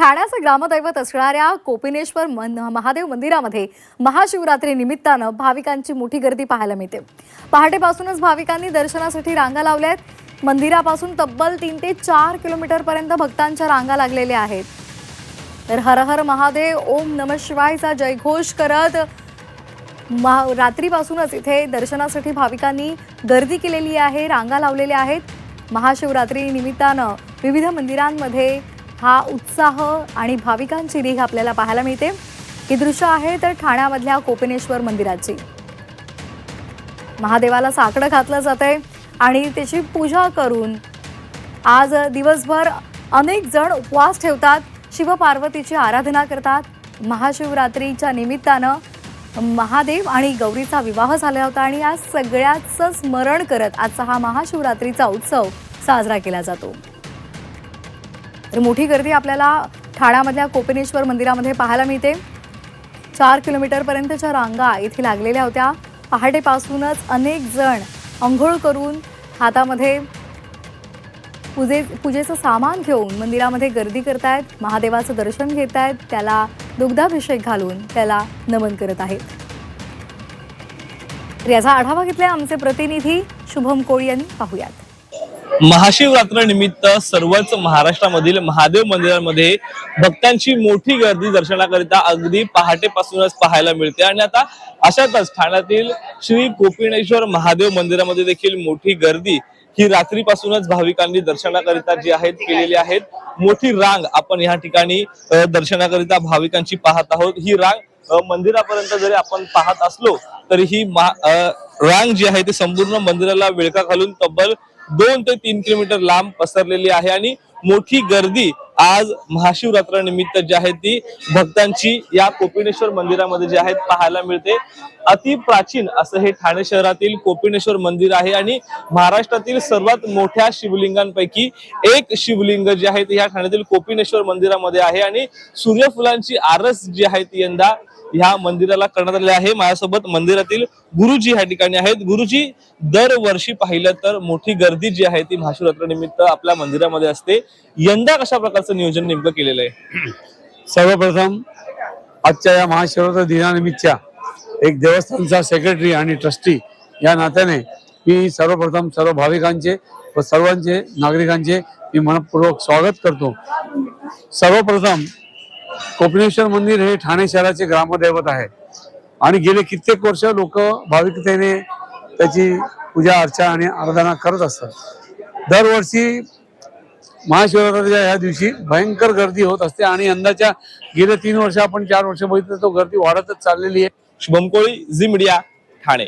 ठाण्याचे ग्रामदैवत असणाऱ्या कोपिनेश्वर महादेव मंदिरामध्ये महाशिवरात्री निमित्तानं भाविकांची मोठी गर्दी पाहायला मिळते। पहाटेपासूनच भाविकांनी दर्शनासाठी रांगा लावल्यात। मंदिरापासून तब्बल 3 ते 4 किलोमीटर पर्यंत भक्तांच्या रांगा लागलेल्या आहेत। तर हर हर महादेव, ओम नमः शिवायचा जयघोष करत रात्रीपासूनच इथे दर्शनासाठी भाविकांनी गर्दी केलेली आहे, रांगा लावलेल्या आहेत। महाशिवरात्री निमित्तानं विविध मंदिरांमध्ये हा उत्साह आणि भाविकांची रीघ आपल्याला पाहायला मिळते। ही दृश्य आहे तर ठाण्यामधल्या कोपिनेश्वर मंदिराची। महादेवाला साकडं घातलं जातंय आणि त्याची पूजा करून आज दिवसभर अनेक जण उपवास ठेवतात, शिवपार्वतीची आराधना करतात। महाशिवरात्रीच्या निमित्तानं महादेव आणि गौरीचा विवाह झाला होता आणि या सगळ्याचं स्मरण करत आजचा हा महाशिवरात्रीचा उत्सव साजरा केला जातो। तर मोठी गर्दी आपल्याला ठाण्यामधल्या कोपिनेश्वर मंदिरामध्ये पाहायला मिळते। 4 किलोमीटर पर्यंतच्या रांगा इथे लागलेल्या होत्या। पहाटेपासूनच अनेक जण अंघोळ करून हातामध्ये पूजेचं सामान घेऊन मंदिरामध्ये गर्दी करतायत, महादेवाचं दर्शन घेत आहेत, त्याला दुग्धाभिषेक घालून त्याला नमन करत आहेत। याचा आढावा घेतलाय आमचे प्रतिनिधी शुभम कोळी यांनी, पाहूयात। महाशिवरात्र निमित्त सर्वच महाराष्ट्रामधील महादेव मंदिरांमध्ये भक्तांची मोठी गर्दी दर्शनाकरिता अगदी पहाटेपासूनच पाहायला मिळते आणि आता अशातच ठाण्यातील श्री कोपिनेश्वर महादेव मंदिरामध्ये देखील मोठी गर्दी ही रात्रीपासूनच भाविकांनी दर्शनाकरिता जी आहेत केलेली आहेत। मोठी रांग आपण या ठिकाणी दर्शनाकरिता भाविकांची पाहत आहोत। ही रांग मंदिरापर्यंत जरी आपण पाहत असलो तरी ही रांग जी आहे ती संपूर्ण मंदिराला विळखा घालून तब्बल 2 ते 3 किलोमीटर लांब पसरलेली आहे आणि मोठी गर्दी आज महाशिवरात्र निमित्त जी आहे ती भक्तांची या कोपिनेश्वर मंदिरामध्ये जी आहेत पाहायला मिळते। अति प्राचीन असं हे ठाणे शहरातील कोपिनेश्वर मंदिर आहे आणि महाराष्ट्रातील सर्वात मोठ्या शिवलिंगांपैकी एक शिवलिंग जे आहे ते या ठाण्यातील कोपिनेश्वर मंदिरामध्ये आहे आणि सूर्यफुलांची आरस जी आहे ती यंदा ह्या मंदिराला करण्यात आले आहे। माझ्यासोबत मंदिरातील गुरुजी ह्या ठिकाणी आहेत। गुरुजी, दरवर्षी पाहिलं तर मोठी गर्दी जी आहे ती महाशिवरात्र निमित्त आपल्या मंदिरामध्ये असते, यंदा कशा प्रकारचं नियोजन नेमकं केलेलं आहे? सर्वप्रथम आजच्या या महाशिवरात्र दिनानिमित्तच्या एक देवस्थानचा सेक्रेटरी आणि ट्रस्टी या नात्याने मी सर्वप्रथम सर्व भाविकांचे व सर्वांचे नागरिकांचे मी मनपूर्वक स्वागत करतो। सर्वप्रथम कोपिनेश्वर मंदिर हे ठाणे शहराचे ग्रामदैवत आहे आणि गेले कित्येक वर्ष लोक भाविकतेने त्याची पूजा अर्चा आणि आराधना करत असतात। दरवर्षी महाशिवरात्रीच्या या दिवशी भयंकर गर्दी होत असते आणि यंदाच्या गेले 3 वर्ष आपण 4 वर्ष बघितलं तो गर्दी वाढतच चाललेली आहे। शुभम कोळी, झी मीडिया, ठाणे।